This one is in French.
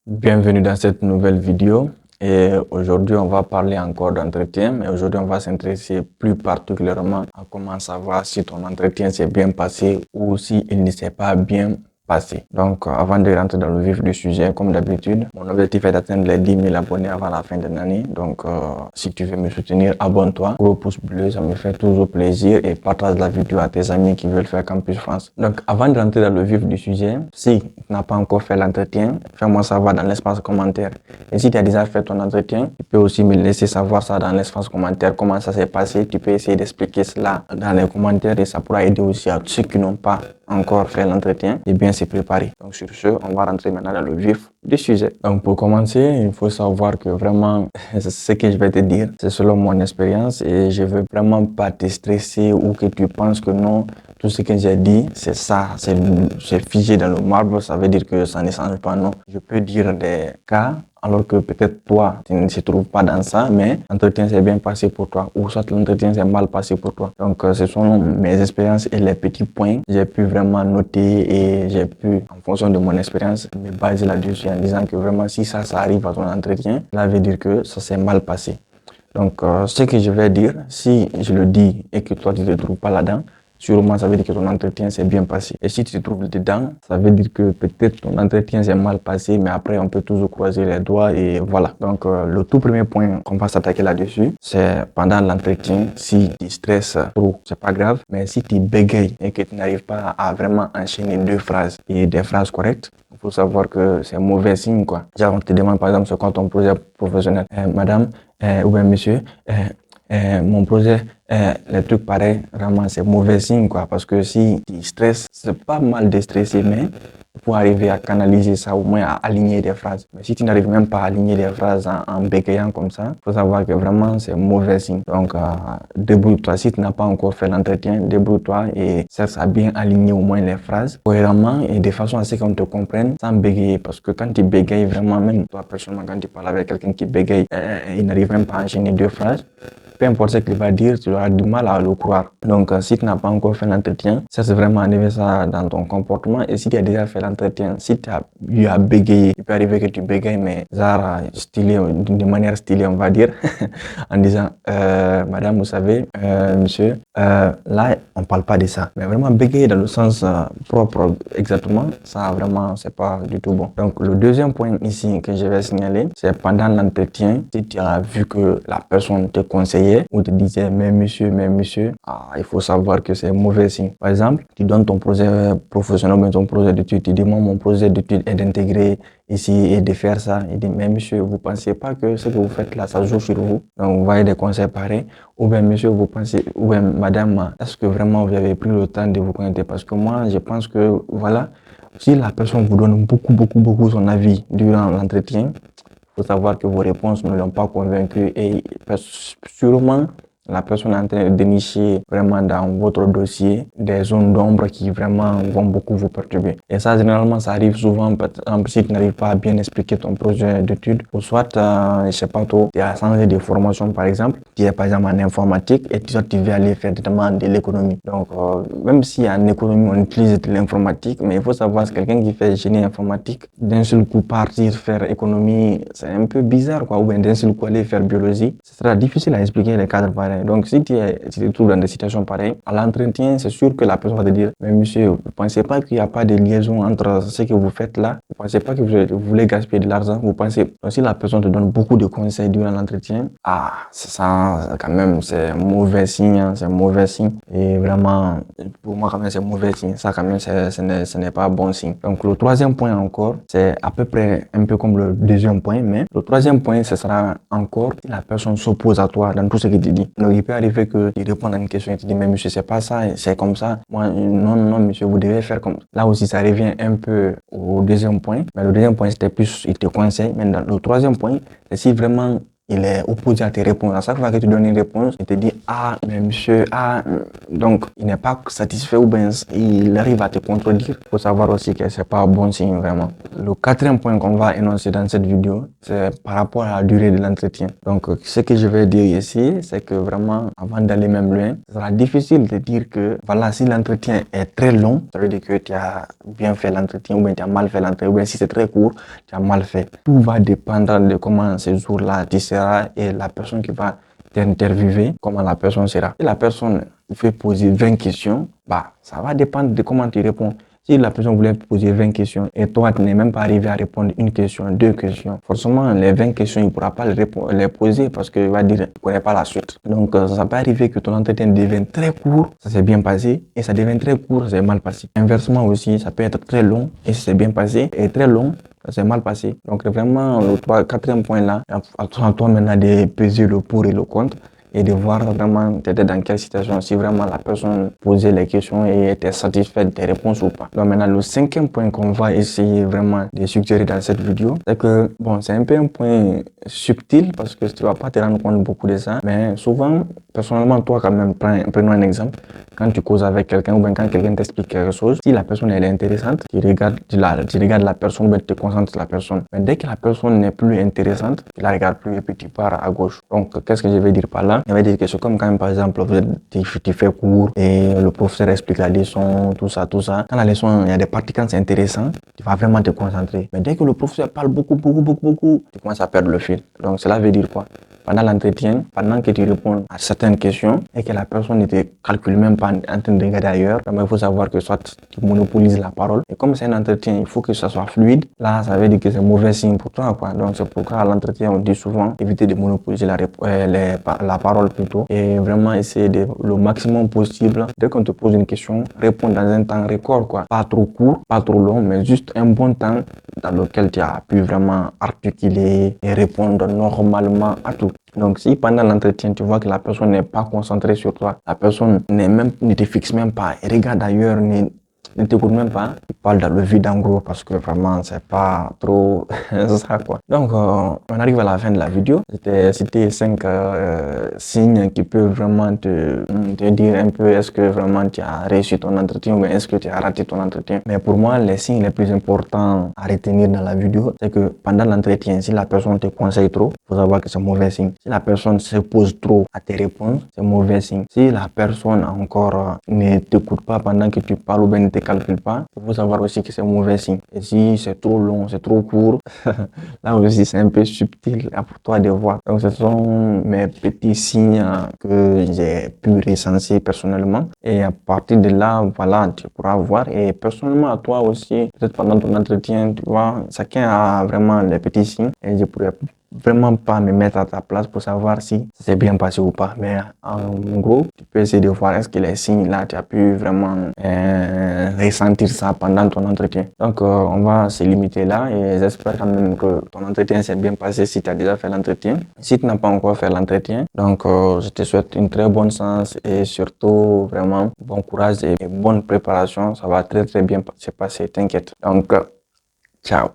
Bienvenue dans cette nouvelle vidéo et aujourd'hui on va parler encore d'entretien, mais aujourd'hui on va s'intéresser plus particulièrement à comment savoir si ton entretien s'est bien passé ou si il ne s'est pas bien passé. Donc avant de rentrer dans le vif du sujet, comme d'habitude, mon objectif est d'atteindre les 10 000 abonnés avant la fin de l'année. Donc si tu veux me soutenir, abonne-toi, gros pouce bleu, ça me fait toujours plaisir, et partage la vidéo à tes amis qui veulent faire Campus France. Donc avant de rentrer dans le vif du sujet, si tu n'as pas encore fait l'entretien, fais-moi savoir dans l'espace commentaire. Et si tu as déjà fait ton entretien, tu peux aussi me laisser savoir ça dans l'espace commentaire, comment ça s'est passé. Tu peux essayer d'expliquer cela dans les commentaires et ça pourra aider aussi à ceux qui n'ont pas encore fait l'entretien et bien se préparer. Donc sur ce, on va rentrer maintenant dans le vif du sujet. Donc pour commencer, il faut savoir que vraiment ce que je vais te dire, c'est selon mon expérience et je veux vraiment pas te stresser ou que tu penses que non, tout ce que j'ai dit, c'est ça, c'est figé dans le marbre, ça veut dire que ça ne change pas, non. Je peux dire des cas, alors que peut-être toi, tu ne te trouves pas dans ça, mais l'entretien s'est bien passé pour toi, ou soit l'entretien s'est mal passé pour toi. Donc, ce sont mes expériences et les petits points que j'ai pu vraiment noter et j'ai pu, en fonction de mon expérience, me baser là-dessus en disant que vraiment, si ça arrive à ton entretien, ça veut dire que ça s'est mal passé. Donc, ce que je vais dire, si je le dis et que toi, tu ne te trouves pas là-dedans, sûrement, ça veut dire que ton entretien s'est bien passé. Et si tu te trouves dedans, ça veut dire que peut-être ton entretien s'est mal passé, mais après, on peut toujours croiser les doigts et voilà. Donc, le tout premier point qu'on va s'attaquer là-dessus, c'est pendant l'entretien, si tu stresses trop, c'est pas grave, mais si tu bégayes et que tu n'arrives pas à vraiment enchaîner deux phrases et des phrases correctes, il faut savoir que c'est mauvais signe, quoi. Genre, on te demande, par exemple, c'est quoi ton projet professionnel? Madame, ou bien monsieur, mon projet, les trucs pareils, vraiment c'est mauvais signe, quoi, parce que si tu stresses, c'est pas mal de stresser, mais pour arriver à canaliser ça, au moins à aligner des phrases. Mais si tu n'arrives même pas à aligner des phrases en bégayant comme ça, il faut savoir que vraiment c'est mauvais signe. Donc débrouille-toi. Si tu n'as pas encore fait l'entretien, débrouille-toi et cherche à bien aligner au moins les phrases cohéremment et de façon à ce qu'on te comprenne sans bégayer. Parce que quand tu bégayes vraiment, même toi personnellement, quand tu parles avec quelqu'un qui bégaye, il n'arrive même pas à enchaîner deux phrases, peu importe ce qu'il va dire, tu auras du mal à le croire. Donc, si tu n'as pas encore fait l'entretien, ça c'est vraiment enlever ça dans ton comportement. Et si tu as déjà fait l'entretien, si tu as eu à bégayer, il peut arriver que tu bégayes, mais genre stylé, de manière stylée, on va dire, en disant, madame, vous savez, monsieur, là, on parle pas de ça. Mais vraiment bégayer dans le sens propre, exactement, ça vraiment, c'est pas du tout bon. Donc, le deuxième point ici que je vais signaler, c'est pendant l'entretien, si tu as vu que la personne te conseillait ou te disait, mais monsieur, il faut savoir que c'est mauvais signe. Par exemple, tu donnes ton projet professionnel, mais ton projet d'études, tu dis, moi, mon projet d'études est d'intégrer ici et de faire ça. Il dit, mais monsieur, vous pensez pas que ce que vous faites là, ça joue sur vous? Donc, vous voyez des conseils pareils. Ou bien, monsieur, vous pensez, ou bien, madame, est-ce que vraiment vous avez pris le temps de vous connecter? Parce que moi, je pense que, voilà, si la personne vous donne beaucoup son avis durant l'entretien, il faut savoir que vos réponses ne l'ont pas convaincu et sûrement la personne est en train de dénicher vraiment dans votre dossier des zones d'ombre qui vraiment vont beaucoup vous perturber. Et ça, généralement, ça arrive souvent si tu n'arrives pas à bien expliquer ton projet d'études ou soit, je sais pas trop, tu as changé de formation par exemple, tu es par exemple en informatique et tu veux aller faire directement de l'économie. Donc, même si en économie on utilise de l'informatique, mais il faut savoir que quelqu'un qui fait génie informatique, d'un seul coup partir faire économie, c'est un peu bizarre, quoi. Ou bien d'un seul coup aller faire biologie, ce sera difficile à expliquer les cadres pareils. Donc, si tu te trouves dans des situations pareilles, à l'entretien, c'est sûr que la personne va te dire, mais monsieur, vous ne pensez pas qu'il n'y a pas de liaison entre ce que vous faites là? Vous ne pensez pas que vous voulez gaspiller de l'argent? Vous pensez, donc, si la personne te donne beaucoup de conseils durant l'entretien, ça, quand même, c'est mauvais signe, hein, c'est mauvais signe. Et vraiment, pour moi, quand même, c'est mauvais signe. Ça, quand même, ce n'est pas bon signe. Donc, le troisième point encore, c'est à peu près un peu comme le deuxième point, mais le troisième point, ce sera encore si la personne s'oppose à toi dans tout ce qu'il te dit. Donc, il peut arriver que tu réponds à une question et tu dis, mais monsieur, c'est pas ça, c'est comme ça. Moi, non, monsieur, vous devez faire comme ça. Là aussi, ça revient un peu au deuxième point. Mais le deuxième point, c'était plus, il te conseille. Mais dans le troisième point, c'est si vraiment il est opposé à tes réponses. À chaque fois que tu donnes une réponse, il te dit ah mais monsieur, ah, donc il n'est pas satisfait ou bien il arrive à te contredire. Il faut savoir aussi que c'est pas un bon signe vraiment. Le quatrième point qu'on va énoncer dans cette vidéo, c'est par rapport à la durée de l'entretien. Donc ce que je vais dire ici, c'est que vraiment avant d'aller même loin, ce sera difficile de dire que voilà, si l'entretien est très long, ça veut dire que tu as bien fait l'entretien ou bien tu as mal fait l'entretien, ou bien si c'est très court, tu as mal fait. Tout va dépendre de comment ce jour-là tu seras et la personne qui va t'interviewer, comment la personne sera. Si la personne veut poser 20 questions, bah, ça va dépendre de comment tu réponds. Si la personne voulait poser 20 questions et toi, tu n'es même pas arrivé à répondre une question, deux questions, forcément, les 20 questions, il ne pourra pas les poser parce qu'il va dire qu'il ne connaît pas la suite. Donc, ça peut arriver que ton entretien devienne très court, ça s'est bien passé, et ça devient très court, ça s'est mal passé. Inversement aussi, ça peut être très long et ça s'est bien passé, et très long, ça s'est mal passé. Donc, vraiment, le quatrième point là, à toi maintenant de peser le pour et le contre, et de voir vraiment t'étais dans quelle situation, si vraiment la personne posait les questions et était satisfaite des réponses ou pas. Donc maintenant, le cinquième point qu'on va essayer vraiment de suggérer dans cette vidéo, c'est que, bon, c'est un peu un point subtil parce que tu vas pas te rendre compte beaucoup de ça, mais souvent, personnellement, toi quand même, prenons un exemple, quand tu causes avec quelqu'un ou bien quand quelqu'un t'explique quelque chose, si la personne elle est intéressante, tu regardes la personne ou bien tu te concentres sur la personne. Mais dès que la personne n'est plus intéressante, tu la regardes plus et puis tu pars à gauche. Donc, qu'est-ce que je veux dire par là? Je veux dire que c'est comme quand, par exemple, tu fais cours et le professeur explique la leçon, tout ça, tout ça. Quand la leçon, il y a des parties quand c'est intéressant, tu vas vraiment te concentrer. Mais dès que le professeur parle beaucoup, tu commences à perdre le fil. Donc, cela veut dire quoi? Pendant l'entretien, pendant que tu réponds à certaines questions et que la personne ne te calcule même pas en train de regarder ailleurs, il faut savoir que soit tu monopolises la parole. Et comme c'est un entretien, il faut que ça soit fluide. Là, ça veut dire que c'est mauvais signe pour toi, quoi. Donc, c'est pourquoi à l'entretien, on dit souvent éviter de monopoliser la parole plutôt et vraiment essayer de, le maximum possible, dès qu'on te pose une question, répondre dans un temps record, quoi. Pas trop court, pas trop long, mais juste un bon temps dans lequel tu as pu vraiment articuler et répondre normalement à tout. Donc, si pendant l'entretien, tu vois que la personne n'est pas concentrée sur toi, la personne ne te fixe même pas, et regarde ailleurs, ne t'écoute même pas, tu parles dans le vide en gros parce que vraiment, c'est pas trop ça, quoi. Donc, on arrive à la fin de la vidéo. J'ai cité 5 signes qui peuvent vraiment te dire un peu est-ce que vraiment tu as réussi ton entretien ou est-ce que tu as raté ton entretien. Mais pour moi, les signes les plus importants à retenir dans la vidéo, c'est que pendant l'entretien, si la personne te conseille trop, il faut savoir que c'est mauvais signe. Si la personne se pose trop à tes réponses, c'est mauvais signe. Si la personne encore ne t'écoute pas pendant que tu parles ou bien ne te calcule pas, il faut savoir aussi que c'est mauvais signe. Et si c'est trop long, c'est trop court, là aussi c'est un peu subtil pour toi de voir. Donc ce sont mes petits signes que j'ai pu recenser personnellement. Et à partir de là, voilà, tu pourras voir. Et personnellement, à toi aussi, peut-être pendant ton entretien, tu vois, chacun a vraiment les petits signes. Et je pourrais vraiment pas me mettre à ta place pour savoir si c'est bien passé ou pas. Mais en gros, tu peux essayer de voir est-ce que les signes là, tu as pu vraiment ressentir ça pendant ton entretien. Donc, on va se limiter là et j'espère quand même que ton entretien s'est bien passé si tu as déjà fait l'entretien. Si tu n'as pas encore fait l'entretien, donc je te souhaite une très bonne chance et surtout vraiment bon courage et bonne préparation. Ça va très bien se passer, t'inquiète. Donc, ciao.